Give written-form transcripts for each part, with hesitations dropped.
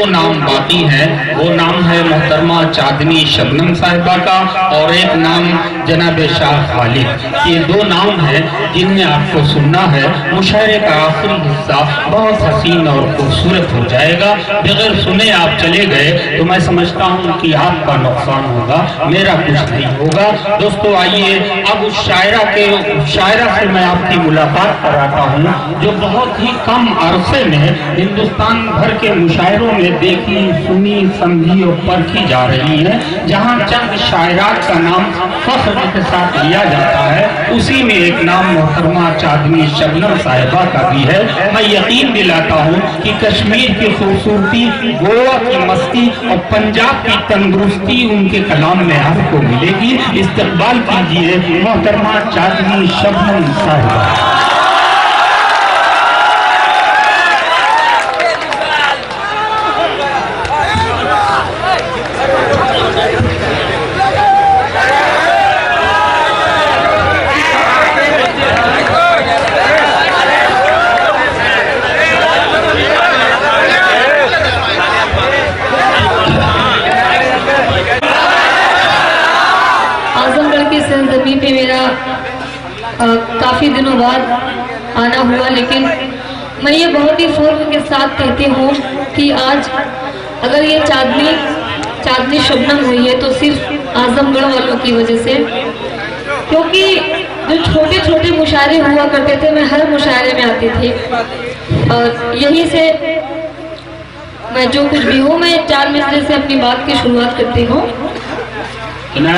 दो नाम बाकी हैं। वो नाम है मोहतरमा चांदनी शबनम साहिबा का और एक नाम जनाब शाह खालिद। ये दो नाम हैं जिनमें आपको सुनना है। मुशायरे का आखिरी हिस्सा बहुत हसीन और खूबसूरत हो जाएगा। बगैर सुने आप चले गए तो मैं समझता हूँ कि आपका नुकसान होगा, मेरा कुछ नहीं होगा। दोस्तों आइए अब उस शायरा से मैं आपकी मुलाकात कराता हूँ जो बहुत ही कम अरसे में हिंदुस्तान भर के मुशायरों में देखी, सुनी, समझी और परखी जा रही है। जहाँ चंद शायरात का नाम फख्र के साथ लिया जाता है, उसी में एक नाम मोहतरमा चांदनी शबनम साहिबा का भी है। मैं यकीन दिलाता हूँ कि कश्मीर की खूबसूरती, गोवा की मस्ती और पंजाब की तंदुरुस्ती उनके कलाम में आपको मिलेगी। इस्तकबाल कीजिए मोहतरमा चांदनी शबनम साहिबा। सरजमीन पे मेरा काफ़ी दिनों बाद आना हुआ, लेकिन मैं ये बहुत ही फख्र के साथ कहती हूँ कि आज अगर ये चांदनी शबनम हुई है तो सिर्फ आजमगढ़ वालों की वजह से, क्योंकि जो छोटे छोटे मुशायरे हुआ करते थे मैं हर मुशायरे में आती थी और यहीं से मैं जो कुछ भी हूँ मैं 4 मिसरे से अपनी बात की शुरुआत करती हूँ। ना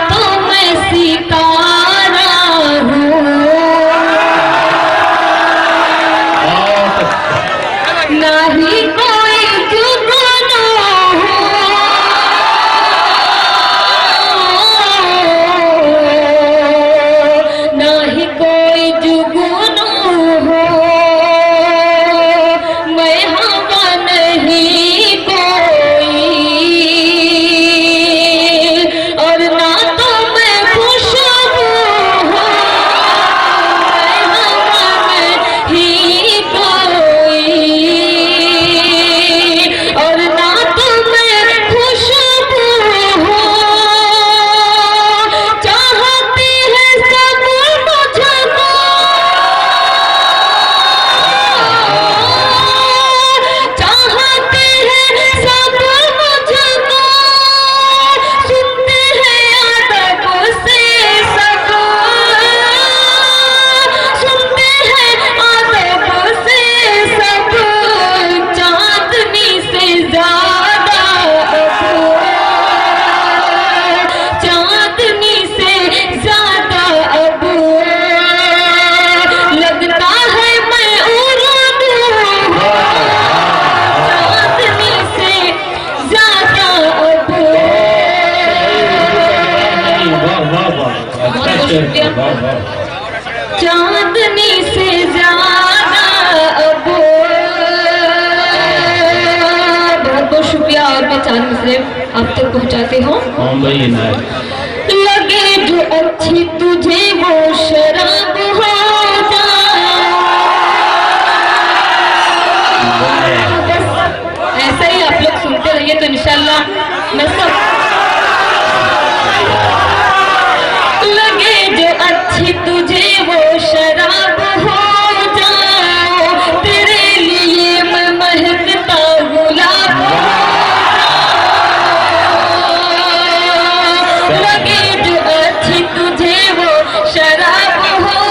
तो मैं सितारा हूँ, ना ही कोई जुगनू हूँ, ना ही कोई जुगनू हूँ, मैं हवा नहीं कोई, और ना तो मैं खुशबू हूँ, मैं हवा नहीं कोई, और ना तो मैं खुशबू हूँ। चाहती है सब मुझको, चाहते हैं सब मुझको, सुनते हैं अदब से सब, सुनते हैं अदब से सब, चांदनी से ज्यादा अब, चांदनी से ज्यादा अब, लगता है मैं उर्दू हूँ, चांदनी से ज्यादा अब। बहुत शुक्रिया। चांदनी से ज्यादा अब, बहुत बहुत शुक्रिया। और मैं 4 मिसरे आप तक पहुंचाती हूँ। लगे जो अच्छी तुझे वो शराब हो जाए, बस ऐसा ही आप लोग सुनते रहिए तो इंशाल्लाह मैं सब। लगे जो अच्छी तुझे वो शराब हो जाए, तेरे लिए मैं महकता गुलाब हो जाऊं। लगे जो अच्छी तुझे वो शराब हो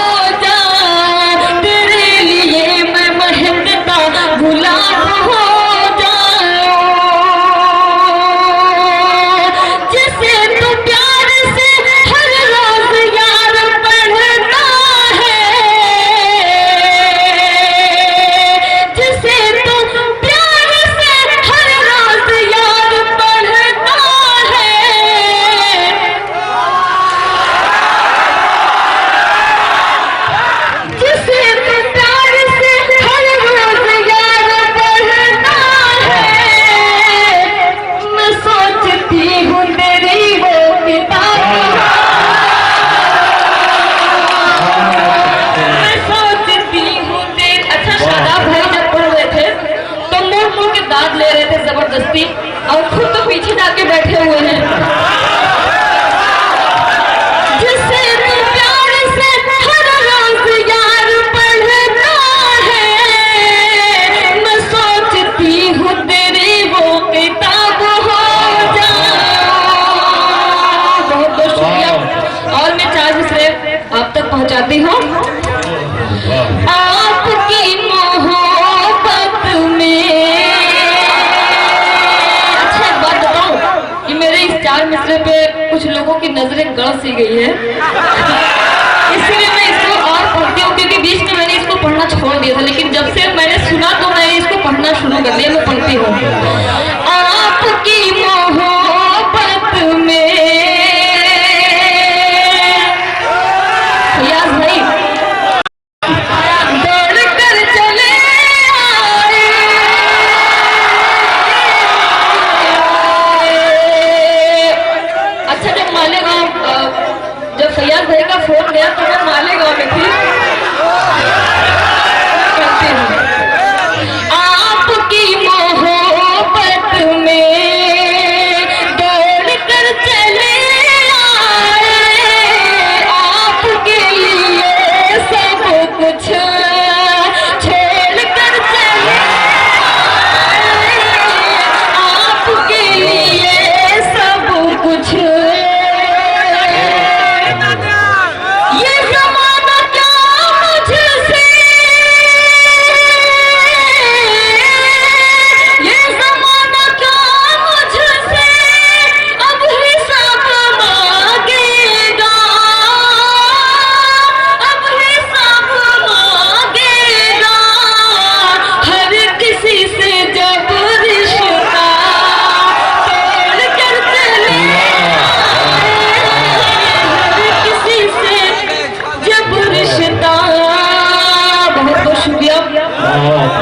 जाए, तेरे लिए मैं महकता गुलाब हो जाऊं। के दाद ले रहे थे जबरदस्ती और खुद तो पीछे जाके बैठे हुए हैं। जिससे तू प्यार से हर रोज यार पढ़ता है, मैं सोचती हूँ तेरी वो किताब हो जाए। बहुत बहुत शुक्रिया। और मैं 4 मिसरे आप तक पहुँचाती हूँ। आपकी मोहब्बत में, अच्छा एक बात बताऊं कि मेरे इस 4 मिसरे पे कुछ लोगों की नजरें गड़ सी गई है, इसलिए मैं इसको और पढ़ती हूँ, क्योंकि बीच में मैंने इसको पढ़ना छोड़ दिया था, लेकिन जब से मैंने सुना तो मैंने इसको पढ़ना शुरू कर दिया। मैं पढ़ती हूँ। आपकी मोहब्बत में फैयाज भाई फैयाज भाई का फोन गया तो मैं मालेगांव में थी। आपकी मोहब्बत में दौड़ कर चले आए, आपके लिए सब कुछ छोड़ कर चले आए, आपके लिए सब कुछ।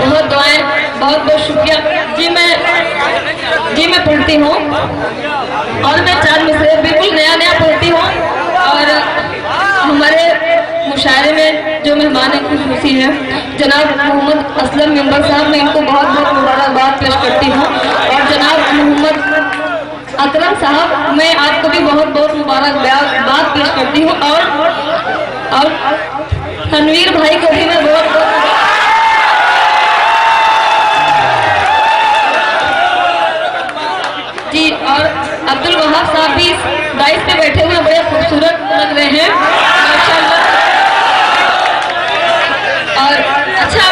बहुत दुआएं, बहुत बहुत शुक्रिया जी। मैं पढ़ती हूँ और मैं 4 मिसरे बिल्कुल नया नया पढ़ती हूँ। और हमारे मुशायरे में जो मेहमान खुशूसी है जनाब मोहम्मद असलम मेंबर साहब, मैं इनको बहुत बहुत मुबारकबाद पेश करती हूँ। और जनाब मोहम्मद अकरम साहब, मैं आपको भी बहुत बहुत मुबारकबाद पेश करती हूँ। और तनवीर भाई को भी मैं बहुत जी। और अब्दुल वहाब साहब भी डाइस पे बैठे हुए बड़े खूबसूरत लग रहे हैं माशाल्लाह। और अच्छा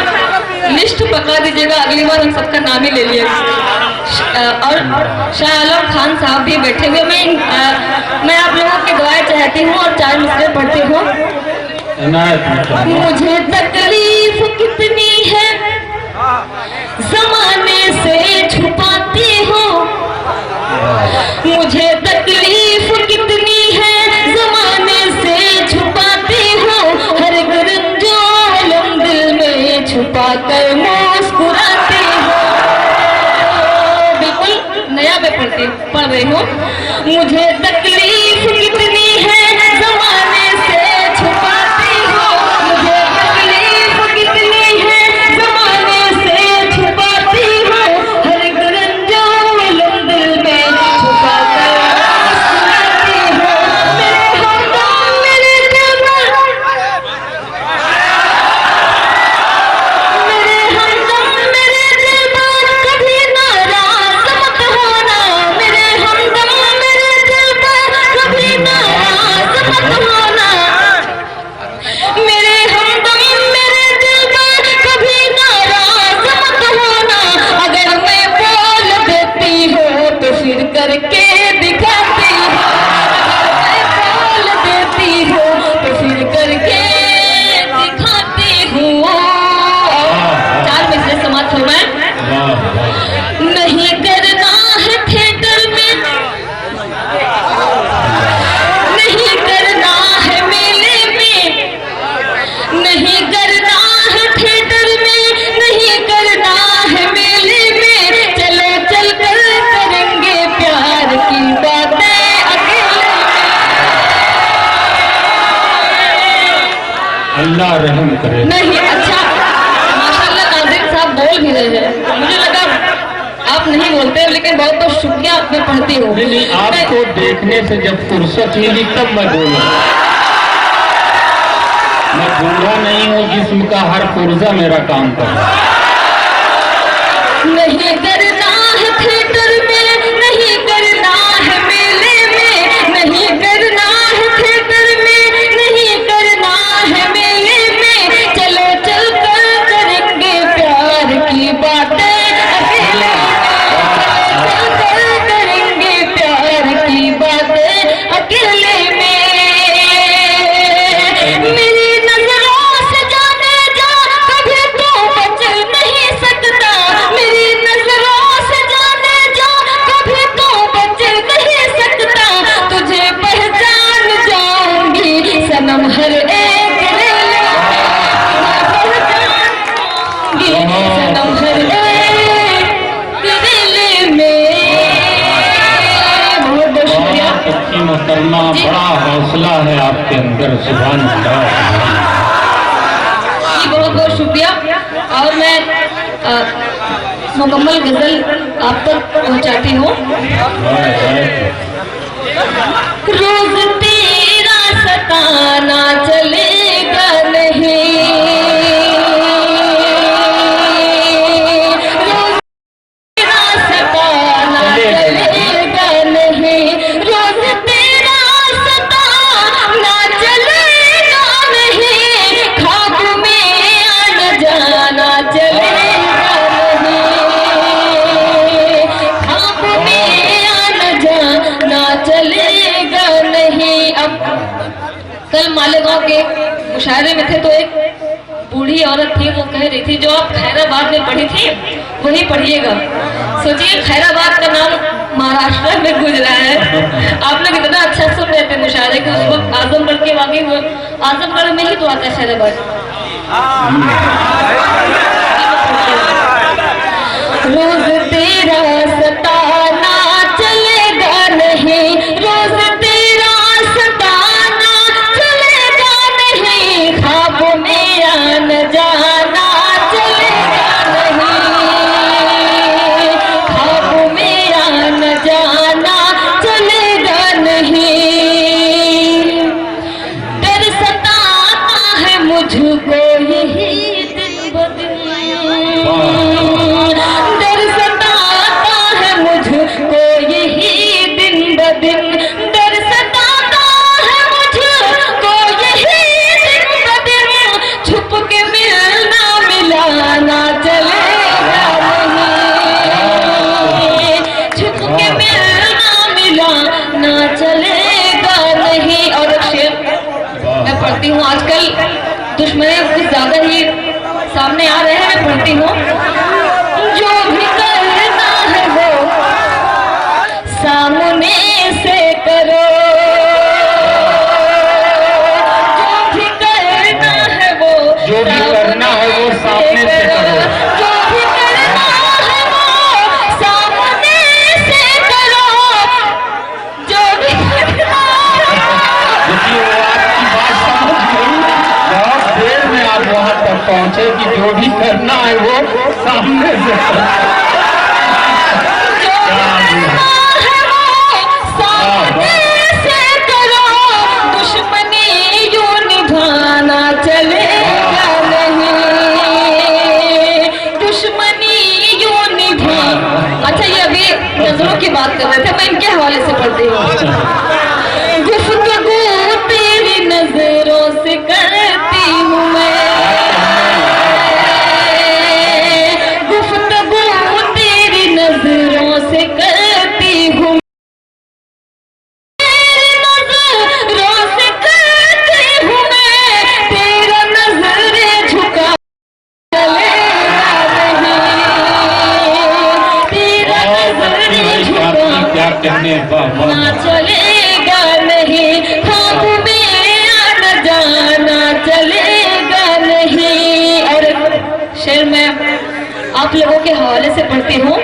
लिस्ट पका दीजिएगा, अगली बार हम सबका नाम ही ले लिएगा। और शाह आलम खान साहब भी बैठे हुए। मैं आप लोगों की दुआएं चाहती हूँ और 4 मिसरे पढ़ती हूँ। मुझे तकलीफ कितनी है जमाने से छुपाती हो, मुझे तकलीफ कितनी है जमाने से छुपाती हो, हर गरंजो अलम दिल में छुपा कर मुस्कुराती हो। बिल्कुल नया मैं पढ़ रही हूँ। मुझे तकलीफ कितनी है जमाने से छुपाती हो, मुझे तकलीफ कितनी है जमाने से छुपाती हो, हर गरंजो अलम दिल में छुपा कर मुस्कुराती हो। मेरे हमदम मेरे दिलबर, मेरे हमदम मेरे दिलबर कभी नाराज मत होना, मेरे हमदम मेरे दिलबर कभी नाराज मत होना, मेरे हमदम मेरे दिलबर कभी नाराज मत होना। अगर मैं बोल देती हूँ तो फिर करके दिखाती हूँ, अगर मैं बोल देती हूँ तो फिर करके दिखाती हूँ। 4 मिसरे समाप्त हो गए। नहीं करना है थिएटर में, नहीं करना है मेले में, नहीं करना है थिएटर में, नहीं करना है मेले में, चलो चल कर करेंगे प्यार की बातें अकेले में। अल्लाह रहम करे। नहीं अच्छा माशाल्लाह कादिर साहब बोल भी रहे हैं, मुझे लगा आप नहीं बोलते, लेकिन बहुत बहुत शुक्रिया, मैं पढ़ती हूँ। नहीं, आपको देखने से जब फुर्सत मिली तब मैं बोला। मैं बूढ़ा नहीं हूँ जिस्म का हर पुर्जा मेरा काम कर रहा है। नहीं करना है थिएटर में, नहीं करना है मेले में, नहीं करना है थिएटर में, नहीं करना है मेले में, चलो चल कर करेंगे प्यार की बातें अकेले में, चल कर करेंगे प्यार की बातें अकेले में। मेरी नजरों से जाने जा, कभी तो बच नहीं सकता, मेरी नजरों से जाने जा, कभी तो बच नहीं सकता, तुझे पहचान जाऊंगी सनम हर एक रेले में, पहचानूंगी सनम हर एक रेले में। बहुत बहुत शुक्रिया। सच्ची मोहतरमा, बड़ा हौसला है आपके अंदर, सुभान अल्लाह। जी बहुत बहुत शुक्रिया। और मैं मुकम्मल गजल आप तक पहुंचाती हूँ। रोज तेरा सताना चलेगा नहीं, रोज तेरा सताना चलेगा नहीं, रोज तेरा सताना चलेगा नहीं, खाब में आना जाना चलेगा नहीं, खाब में आना जाना चलेगा नहीं। अब कल मालेगांव के मुशायरे में थे तो एक बूढ़ी औरत थी, वो कह रही थी जो आप खैराबाद में पढ़ी थी वही पढ़िएगा। सोचिए खैराबाद का नाम महाराष्ट्र में गुजरा है। आप लोग इतना अच्छा सुन रहे थे मुशायरे के उस वक्त, आजमगढ़ के वाकई वो आजमगढ़ में ही तो आता है खैराबाद। रोज तेरा सताना चलेगा नहीं, रोज तेरा सताना चलेगा नहीं, खाब में आना जाना चलेगा नहीं, खाब में आना जाना चलेगा नहीं। डर सताता है मुझको यही दिन ब दिन, डर सताता है मुझको यही दिन ब दिन, डर सताता है मुझको यही दिन ब दिन, छुप के मिलना मिलाना चलेगा नहीं, छुप के मिलना मिलाना चलेगा नहीं। और एक शेर मैं पढ़ती हूँ, आजकल दुश्मनी कुछ ज्यादा ही सामने आ रहे हैं, मैं पढ़ती हूँ। जो भी करना है वो सामने से करो, जो भी करना है वो जो भी करना है वो सामने से करो, जो भी करना है वो सामने से करो, जो भी करना है देखिए वो आपकी बात समझ गई, बहुत देर में आप वहाँ तक पहुँचे कि जो भी करना है वो सामने से करो। दुश्मनी यूं निभाना चलेगा नहीं, दुश्मनी यूं निभा। अच्छा ये अभी नजरों की बात कर रहे थे, मैं इनके हवाले से पढ़ती हूँ। गुफ्तगू तेरी नजरों से करती हूँ मैं, गुफ्तगू तेरी नजरों से करती हूँ, तेरी नजरों से करती हूँ मैं, तेरा नजरें झुका चलेगा नहीं, तेरा नजरें झुका क्या कहने, ना चलेगा नहीं, खाब में आना जाना चलेगा नहीं। और शेर मैं आप लोगों के हवाले से पढ़ती हूँ।